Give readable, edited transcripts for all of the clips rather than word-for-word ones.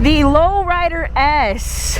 the Low Rider S.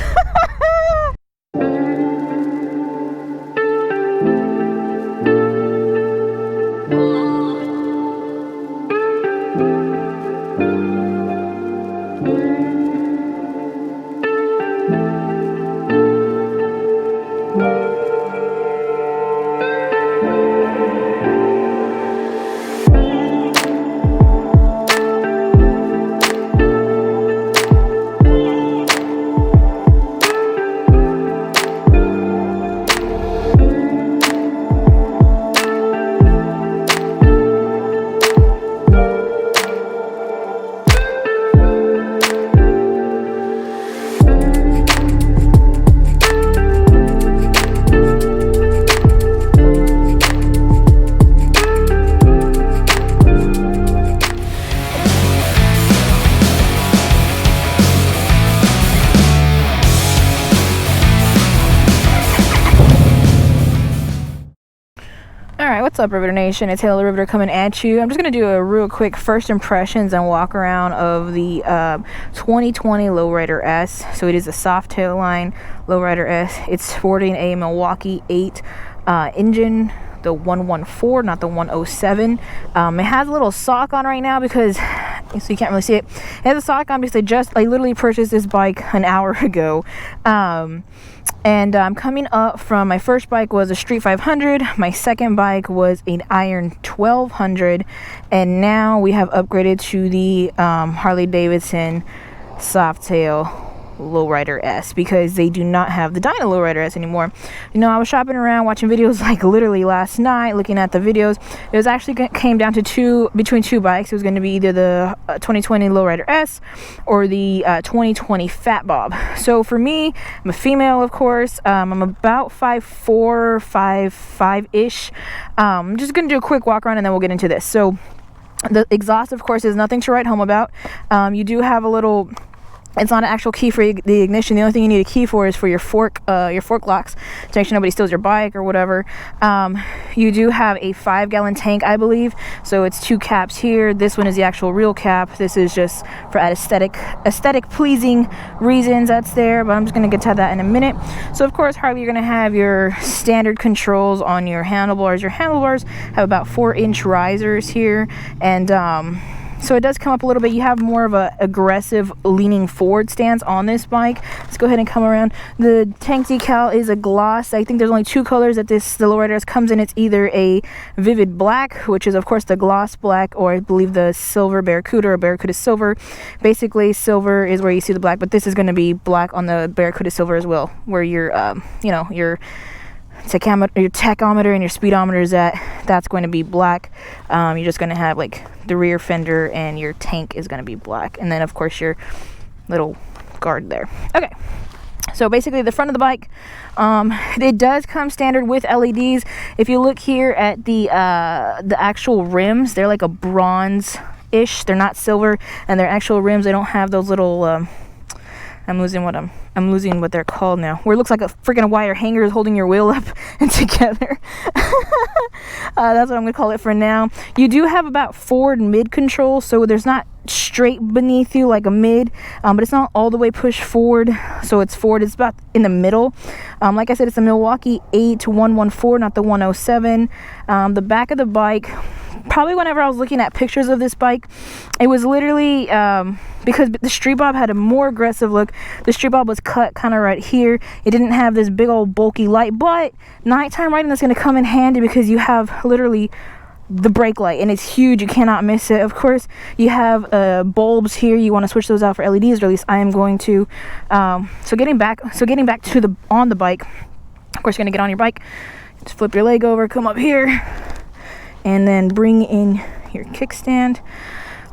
Alright, what's up, Riveter Nation? It's Softail Low Rider coming at you. I'm just going to do a real quick first impressions and walk around of the 2020 Low Rider S. So it is a Softail line Low Rider S. It's sporting a Milwaukee 8 engine, the 114, not the 107. It has a little sock on right now because, so you can't really see it. It has a sock on because I literally purchased this bike an hour ago. And I'm coming up from, my first bike was a Street 500, my second bike was an Iron 1200, and now we have upgraded to the Harley Davidson Softail Low Rider S because they do not have the Dyna Low Rider S anymore. You know, I was shopping around watching videos like literally last night, looking at the videos. It was actually came down to between two bikes. It was going to be either the 2020 Low Rider S or the 2020 Fat Bob. So for me, I'm a female, of course. I'm about 5'4", 5'5" ish. I'm just going to do a quick walk around and then we'll get into this. So the exhaust, of course, is nothing to write home about. You do have a little, it's not an actual key for the ignition. The only thing you need a key for is for your fork locks to make sure nobody steals your bike or whatever. You do have a 5-gallon tank, I believe. So it's 2 caps here. This one is the actual real cap. This is just for aesthetic pleasing reasons that's there. But I'm just going to get to that in a minute. So of course, Harley, you're going to have your standard controls on your handlebars. Your handlebars have about 4-inch risers here, and so it does come up a little bit. You have more of a aggressive leaning forward stance on this bike. Let's go ahead and come around. The tank decal is a gloss. I think there's only 2 colors that the Low Rider S comes in. It's either a vivid black, which is of course the gloss black, or I believe the silver Barracuda or Barracuda silver. Basically, silver is where you see the black, but this is going to be black on the Barracuda silver as well, where your your tachometer and your speedometer is at. That's going to be black. You're just going to have like the rear fender, and your tank is going to be black, and then of course your little guard there. Okay, so basically the front of the bike, it does come standard with LEDs. If you look here at the actual rims, they're like a bronze ish. They're not silver, and they're actual rims. They don't have those little I'm losing what they're called now, where it looks like a freaking wire hanger is holding your wheel up and together. That's what I'm gonna call it for now. You do have about forward mid control, so there's not straight beneath you like a mid, but it's not all the way pushed forward, so it's forward, it's about in the middle. Like I said, it's a Milwaukee 8 114, not the 107. The back of the bike, probably whenever I was looking at pictures of this bike, it was literally because the Street Bob had a more aggressive look. The Street Bob was cut kind of right here. It didn't have this big old bulky light, but nighttime riding that's going to come in handy because you have literally the brake light, and it's huge. You cannot miss it. Of course, you have bulbs here. You want to switch those out for LEDs, or at least I am going to. So getting back to on the bike, of course, you're going to get on your bike, just flip your leg over, come up here, and then bring in your kickstand.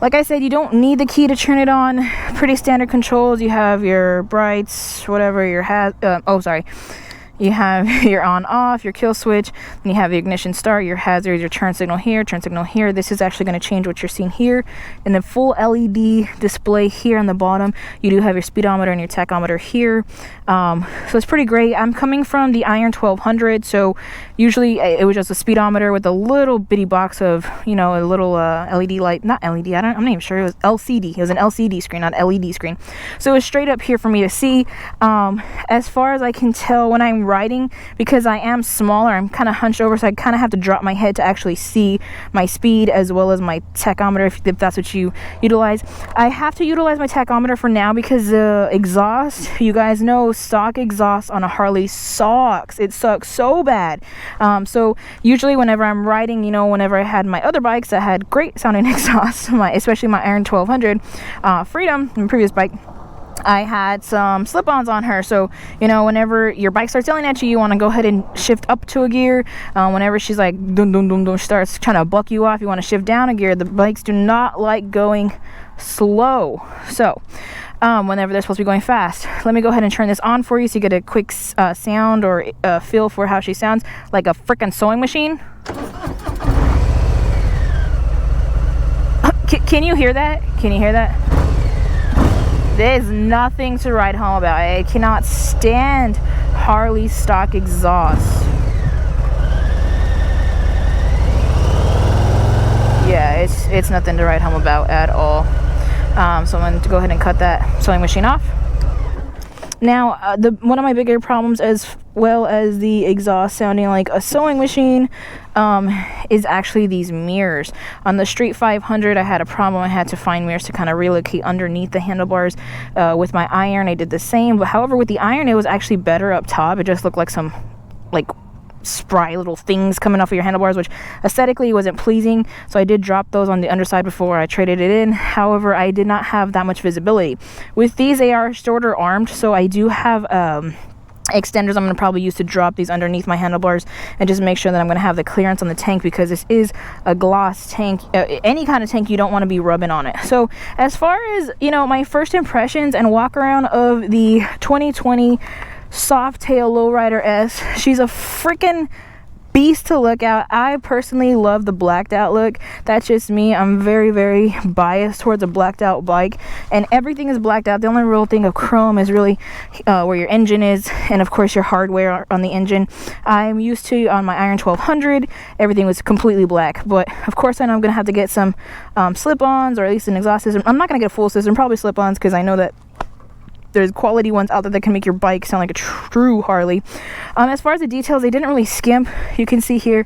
Like I said, you don't need the key to turn it on. Pretty standard controls. You have your brights, whatever, your You have your on off, your kill switch, and you have the ignition start, your hazards, your turn signal here, turn signal here. This is actually going to change what you're seeing here. And the full LED display here on the bottom. You do have your speedometer and your tachometer here. So it's pretty great. I'm coming from the Iron 1200, so usually it was just a speedometer with a little bitty box of, you know, a little LED light, not LED, I'm not even sure, it was LCD. It was an LCD screen, not LED screen. So it was straight up here for me to see. As far as I can tell when I'm riding, because I am smaller, I'm kind of hunched over, so I kind of have to drop my head to actually see my speed as well as my tachometer, if that's what you utilize. I have to utilize my tachometer for now because the exhaust, you guys know, stock exhaust on a Harley sucks. It sucks so bad. So usually whenever I'm riding, you know, whenever I had my other bikes that had great sounding exhaust, especially my Iron 1200 Freedom, my previous bike, I had some slip-ons on her. So, you know, whenever your bike starts yelling at you, you want to go ahead and shift up to a gear. Whenever she's like dum dum dum dum, starts trying to buck you off, you want to shift down a gear. The bikes do not like going slow. So whenever they're supposed to be going fast, let me go ahead and turn this on for you so you get a quick sound or feel for how she sounds like a freaking sewing machine. Can you hear that? Can you hear that? There's nothing to write home about. I cannot stand Harley stock exhaust. Yeah, it's nothing to write home about at all. So I'm going to go ahead and cut that sewing machine off. Now, one of my bigger problems, as well as the exhaust sounding like a sewing machine, is actually these mirrors. On the Street 500, I had a problem. I had to find mirrors to kind of relocate underneath the handlebars. With my Iron, I did the same. But however, with the Iron, it was actually better up top. It just looked like some, like, spry little things coming off of your handlebars, which aesthetically wasn't pleasing. So I did drop those on the underside before I traded it in. However, I did not have that much visibility. With these, they are shoulder armed, so I do have extenders I'm going to probably use to drop these underneath my handlebars and just make sure that I'm going to have the clearance on the tank, because this is a gloss tank. Any kind of tank, you don't want to be rubbing on it. So as far as, you know, my first impressions and walk around of the 2020 Softail Low Rider S, she's a freaking beast to look at. I personally love the blacked out look. That's just me. I'm very, very biased towards a blacked out bike, and everything is blacked out. The only real thing of chrome is really where your engine is, and of course your hardware on the engine. I'm used to, on my Iron 1200, everything was completely black, but of course I know I'm gonna have to get some slip-ons, or at least an exhaust system. I'm not gonna get a full system, probably slip-ons, because I know that there's quality ones out there that can make your bike sound like a true Harley. As far as the details, they didn't really skimp. You can see here,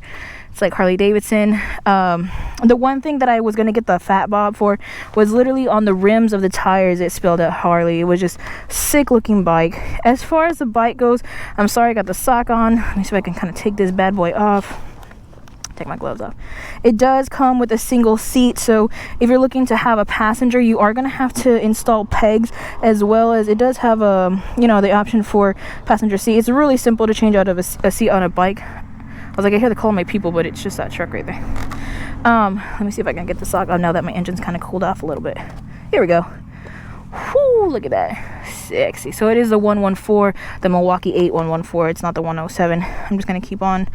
it's like Harley Davidson. The one thing that I was going to get the fat bob for was literally on the rims of the tires, it spelled out Harley. It was just sick looking bike. As far as the bike goes, I'm sorry I got the sock on. Let me see if I can kind of take this bad boy off. Take my gloves off. It does come with a single seat, so if you're looking to have a passenger, you are going to have to install pegs, as well as it does have a, you know, the option for passenger seat. It's really simple to change out of a seat on a bike. I was like, I hear the call of my people, but it's just that truck right there. Let me see if I can get the sock on now that my engine's kind of cooled off a little bit. Here we go. Whoo, look at that. Sexy. So it is the 114, the Milwaukee 8114. It's not the 107. I'm just going to keep on.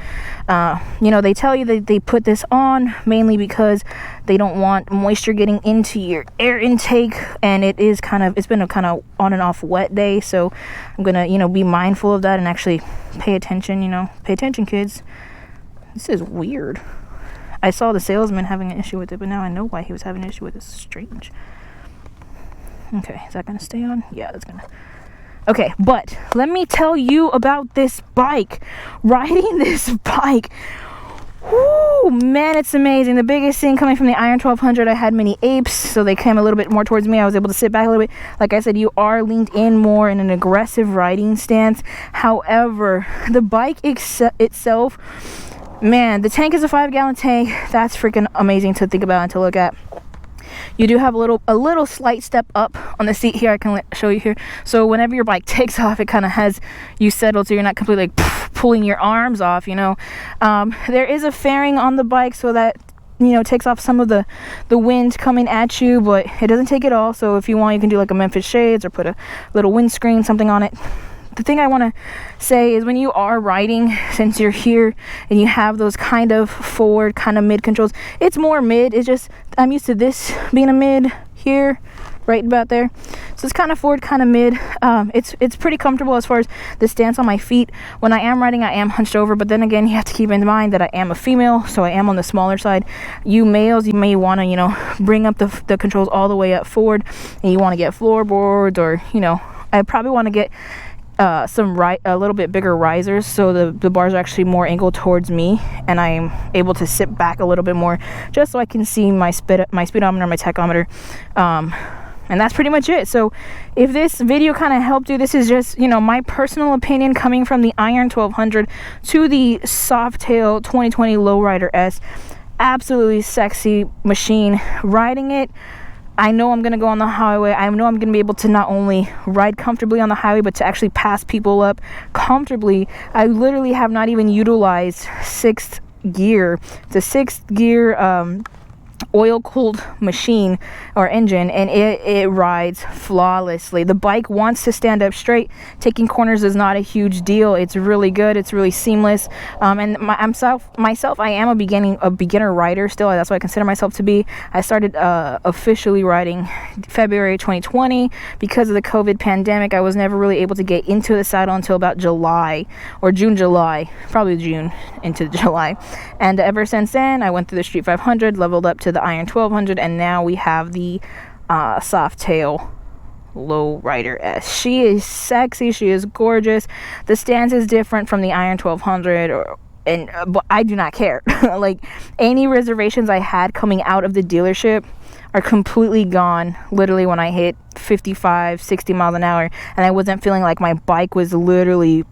You know, they tell you that they put this on mainly because they don't want moisture getting into your air intake. And it is kind of, it's been a kind of on and off wet day. So I'm going to, you know, be mindful of that and actually pay attention, you know. Pay attention, kids. This is weird. I saw the salesman having an issue with it, but now I know why he was having an issue with it. It's strange. Okay, is that gonna stay on? Yeah, that's gonna. Okay, but let me tell you about this bike. Riding this bike, whoo, man, it's amazing. The biggest thing coming from the Iron 1200, I had many apes, so they came a little bit more towards me. I was able to sit back a little bit. Like I said, you are leaned in more in an aggressive riding stance. However, the bike itself, man, the tank is a 5-gallon tank. That's freaking amazing to think about and to look at. You do have a little slight step up on the seat here. I can show you here. So whenever your bike takes off, it kind of has you settled, so you're not completely like pulling your arms off, you know. There is a fairing on the bike, so that, you know, takes off some of the wind coming at you, but it doesn't take it all. So if you want, you can do like a Memphis shades or put a little windscreen, something on it. the thing I want to say is when you are riding, since you're here and you have those kind of forward, kind of mid controls, it's more mid. It's just, I'm used to this being a mid here, right about there. So it's kind of forward, kind of mid. It's pretty comfortable as far as the stance on my feet. When I am riding, I am hunched over, but then again, you have to keep in mind that I am a female, so I am on the smaller side. You males, you may want to, you know, bring up the controls all the way up forward, and you want to get floorboards, or, you know, I probably want to get a little bit bigger risers, so the bars are actually more angled towards me, and I'm able to sit back a little bit more, just so I can see my speedometer, my tachometer, and that's pretty much it. So if this video kind of helped you, this is just, you know, my personal opinion coming from the Iron 1200 to the Softail 2020 Low Rider S. Absolutely sexy machine. Riding it, I know I'm going to go on the highway. I know I'm going to be able to not only ride comfortably on the highway, but to actually pass people up comfortably. I literally have not even utilized sixth gear. It's a sixth gear oil-cooled machine or engine, and it rides flawlessly. The bike wants to stand up straight. Taking corners is not a huge deal. It's really good. It's really seamless. And myself, I am a beginner rider still. That's what I consider myself to be. I started officially riding February 2020 because of the COVID pandemic. I was never really able to get into the saddle until about July or July, probably June into July. And ever since then, I went through the Street 500, leveled up to the Iron 1200, and now we have the Softail Low Rider S. She is sexy. She is gorgeous. The stance is different from the Iron 1200, but I do not care. Like, any reservations I had coming out of the dealership are completely gone literally when I hit 55, 60 miles an hour, and I wasn't feeling like my bike was literally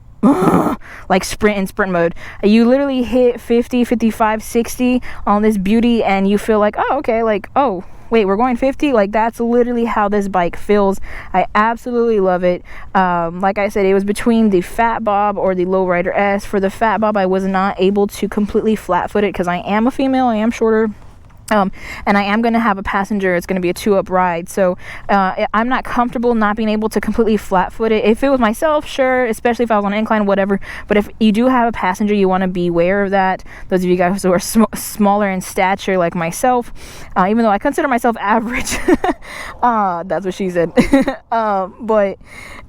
like sprint mode. You literally hit 50, 55, 60 on this beauty, and you feel like, oh, okay, like, oh wait, we're going 50. Like, that's literally how this bike feels. I absolutely love it. Like I said, it was between the Fat Bob or the Low Rider S. For the Fat Bob, I was not able to completely flat foot it because I am a female, I am shorter. And I am going to have a passenger. It's going to be a 2-up ride. So I'm not comfortable not being able to completely flat foot it. If it was myself, sure, especially if I was on an incline, whatever. But if you do have a passenger, you want to be aware of that. Those of you guys who are smaller in stature like myself, even though I consider myself average, that's what she said. But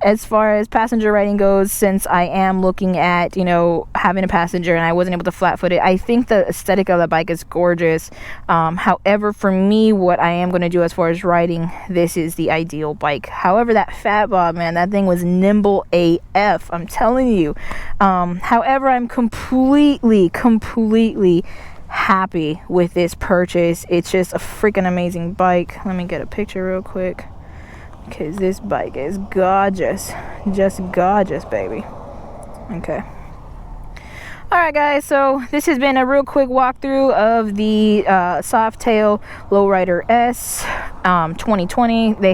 as far as passenger riding goes, since I am looking at, you know, having a passenger and I wasn't able to flat foot it, I think the aesthetic of the bike is gorgeous. However, for me, what I am going to do as far as riding, this is the ideal bike. However, that Fat Bob, man, that thing was nimble AF, I'm telling you. However, I'm completely happy with this purchase. It's just a freaking amazing bike. Let me get a picture real quick, because this bike is gorgeous. Just gorgeous, baby. Okay. Alright guys, so this has been a real quick walkthrough of the Softail Low Rider S 2020. They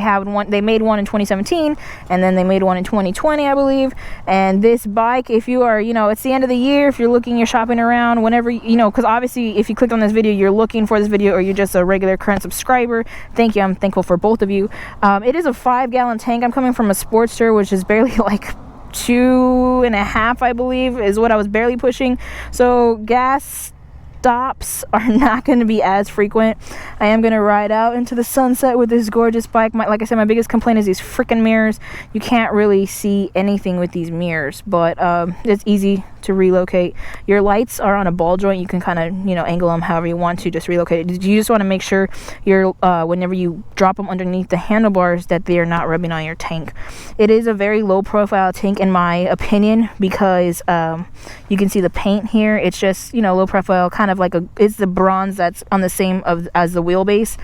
made one in 2017, and then they made one in 2020, I believe. And this bike, if you are, you know, it's the end of the year, if you're shopping around, whenever, you know, because obviously if you clicked on this video, you're looking for this video, or you're just a regular current subscriber. Thank you. I'm thankful for both of you. It is a 5-gallon tank. I'm coming from a Sportster, which is barely like 2.5, I believe, is what I was barely pushing. So gas stops are not going to be as frequent. I am going to ride out into the sunset with this gorgeous bike. Like I said, my biggest complaint is these freaking mirrors. You can't really see anything with these mirrors, but it's easy to relocate. Your lights are on a ball joint. You can kind of, you know, angle them however you want to, just relocate it. You just want to make sure you're whenever you drop them underneath the handlebars, that they are not rubbing on your tank. It is a very low profile tank in my opinion, because you can see the paint here. It's just, you know, low profile, kind of like it's the bronze that's on the same as the wheelbase.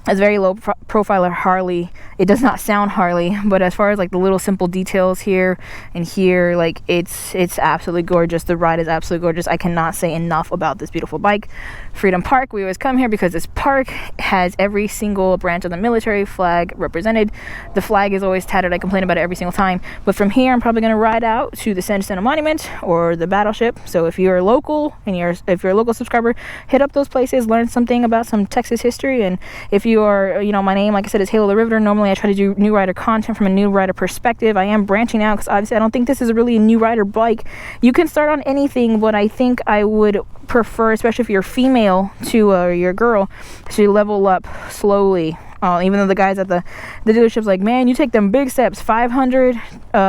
It's very low profile at Harley. It does not sound Harley, but as far as like the little simple details here and here, like it's absolutely gorgeous. The ride is absolutely gorgeous. I cannot say enough about this beautiful bike. Freedom Park, we always come here because this park has every single branch of the military flag represented. The flag is always tattered. I complain about it every single time. But from here, I'm probably going to ride out to the San Jacinto Monument or the Battleship. So if you're local and if you're a local subscriber, hit up those places, learn something about some Texas history. And if you are, you know, my name, like I said, is Halo the Riveter. Normally I try to do new rider content from a new rider perspective. I am branching out because obviously I don't think this is really a new rider bike. You can start on anything, but I think I would prefer, especially if you're female, to your girl, to level up slowly. Even though the guys at the dealership's like, man, you take them big steps. 500,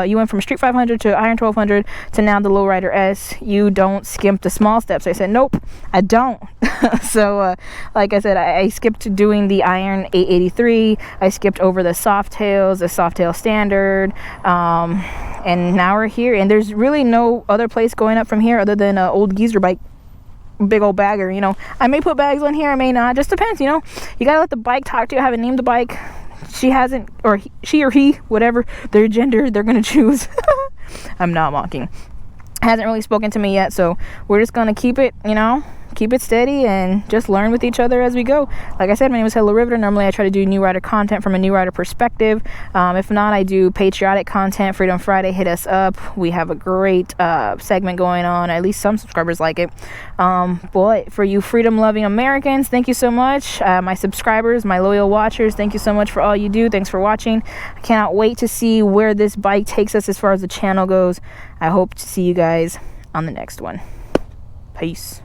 you went from Street 500 to Iron 1200 to now the Low Rider S. You don't skimp the small steps. I said, nope, I don't. So, like I said, I skipped doing the Iron 883. I skipped over the Softails, the Softail Standard. And now we're here. And there's really no other place going up from here other than an old geezer bike. Big old bagger, you know. I may put bags on here, I may not, just depends, you know. You gotta let the bike talk to you. I haven't named the bike. She hasn't, or she or he, whatever their gender they're gonna choose. I'm not mocking. Hasn't really spoken to me yet, so we're just gonna keep it, you know, keep it steady and just learn with each other as we go. Like I said, my name is Halo Riveter. Normally I try to do new rider content from a new rider perspective. If not, I do patriotic content. Freedom Friday, hit us up. We have a great segment going on. At least some subscribers like it. But for you freedom loving Americans, thank you so much. My subscribers, my loyal watchers, thank you so much for all you do. Thanks for watching. I cannot wait to see where this bike takes us as far as the channel goes. I hope to see you guys on the next one. Peace.